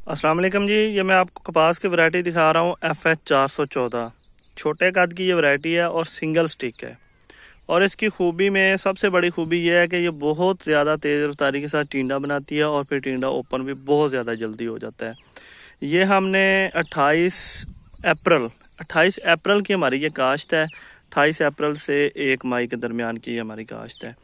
अस्सलाम वालेकुम जी। ये मैं आपको कपास की वैरायटी दिखा रहा हूँ FH 414। छोटे कद की ये वैरायटी है और सिंगल स्टिक है। और इसकी खूबी में सबसे बड़ी खूबी ये है कि ये बहुत ज़्यादा तेज़ रफ्तारी के साथ टिंडा बनाती है और फिर टिंडा ओपन भी बहुत ज़्यादा जल्दी हो जाता है। ये हमने 28 अप्रैल की हमारी ये काश्त है। 28 अप्रैल से 1 मई के दरमियान की हमारी काश्त है।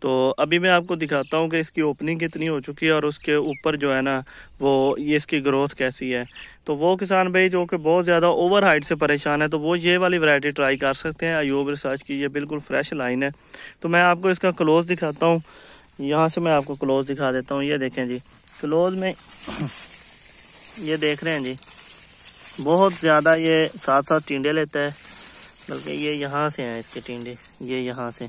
तो अभी मैं आपको दिखाता हूँ कि इसकी ओपनिंग कितनी हो चुकी है और उसके ऊपर जो है ना वो ये इसकी ग्रोथ कैसी है। तो वो किसान भाई जो कि बहुत ज़्यादा ओवर हाइट से परेशान है तो वो ये वाली वैरायटी ट्राई कर सकते हैं। अयूब रिसर्च की ये बिल्कुल फ्रेश लाइन है। तो मैं आपको इसका क्लोज दिखाता हूँ। यहाँ से मैं आपको क्लोज दिखा देता हूँ। ये देखें जी, क्लोज में ये देख रहे हैं जी, बहुत ज़्यादा ये साथ साथ टिंडे लेता है, बल्कि ये यहाँ से हैं इसके टिंडे, ये यहाँ से,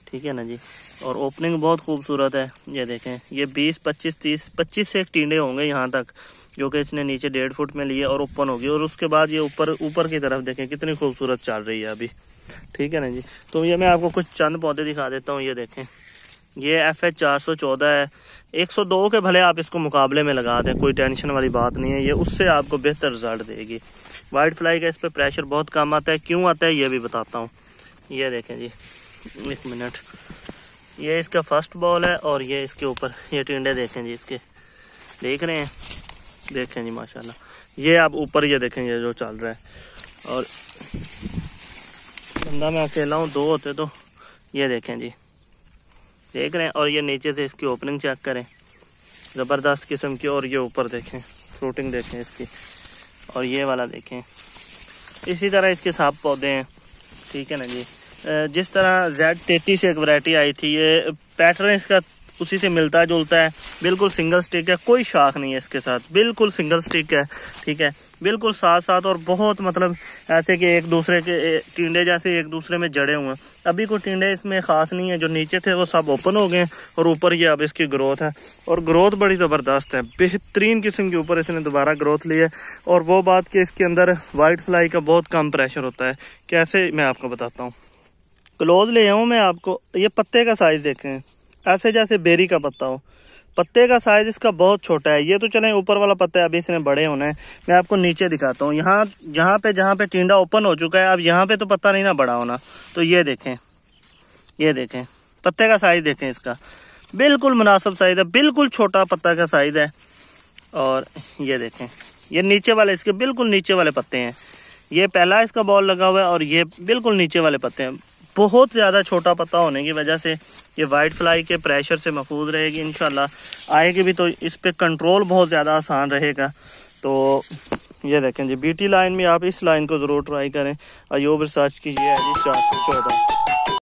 ठीक है ना जी। और ओपनिंग बहुत खूबसूरत है। ये देखें, ये 20 25 30 25 से एक टिंडे होंगे यहाँ तक, जो कि इसने नीचे 1.5 फुट में लिए और ओपन होगी। और उसके बाद ये ऊपर की तरफ देखें कितनी खूबसूरत चल रही है अभी, ठीक है ना जी। तो ये मैं आपको कुछ चंद पौधे दिखा देता हूँ। ये देखें, ये FH 414 है। 102 के भले आप इसको मुकाबले में लगा दें, कोई टेंशन वाली बात नहीं है, ये उससे आपको बेहतर रिजल्ट देगी। वाइट फ्लाई का इस पर प्रेशर बहुत कम आता है। क्यों आता है ये भी बताता हूँ। ये देखें जी, 1 मिनट, ये इसका फर्स्ट बॉल है और ये इसके ऊपर ये टिंडे देखें जी, इसके देख रहे हैं, देखें जी माशाल्लाह। ये आप ऊपर ये देखें, ये जो चल रहा है। और बंदा मैं अकेला हूँ, 2 होते तो ये देखें जी, देख रहे हैं। और ये नीचे से इसकी ओपनिंग चेक करें, ज़बरदस्त किस्म की। और ये ऊपर देखें, फ्रूटिंग देखें इसकी। और ये वाला देखें, इसी तरह इसके सब पौधे हैं, ठीक है ना जी। जिस तरह Z33 एक वैरायटी आई थी, ये पैटर्न इसका उसी से मिलता जुलता है। बिल्कुल सिंगल स्टिक है, कोई शाख नहीं है इसके साथ, बिल्कुल सिंगल स्टिक है, ठीक है, बिल्कुल साथ साथ। और बहुत मतलब ऐसे कि एक दूसरे के टिंडे जैसे एक दूसरे में जड़े हुए हैं। अभी कोई टिंडे इसमें ख़ास नहीं है, जो नीचे थे वो सब ओपन हो गए और ऊपर ये अब इसकी ग्रोथ है। और ग्रोथ बड़ी ज़बरदस्त है, बेहतरीन किस्म के ऊपर इसने दोबारा ग्रोथ ली है। और वो बात कि इसके अंदर वाइट फ्लाई का बहुत कम प्रेशर होता है। कैसे, मैं आपको बताता हूँ। क्लोज ले आऊँ मैं आपको। ये पत्ते का साइज़ देखें, ऐसे जैसे बेरी का पत्ता हो। पत्ते का साइज इसका बहुत छोटा है। ये तो चलें ऊपर वाला पत्ता है, अभी इसने बड़े होना है। मैं आपको नीचे दिखाता हूँ। यहाँ जहाँ पे टिंडा ओपन हो चुका है, अब यहाँ पे तो पत्ता नहीं ना बड़ा होना। तो ये देखें, ये देखें, पत्ते का साइज देखें इसका, बिल्कुल मुनासिब साइज है, बिल्कुल छोटा पत्ता का साइज है। और ये देखें, ये नीचे वाले इसके बिल्कुल नीचे वाले पत्ते हैं। ये पहला इसका बॉल लगा हुआ है और ये बिल्कुल नीचे वाले पत्ते हैं। बहुत ज़्यादा छोटा पत्ता होने की वजह से ये वाइट फ्लाई के प्रेशर से महफूज रहेगी। इंशाल्लाह आएगी भी तो इस पे कंट्रोल बहुत ज़्यादा आसान रहेगा। तो ये देखें जी, BT लाइन में आप इस लाइन को ज़रूर ट्राई करें। अयूब रिसर्च की ये है जी 414।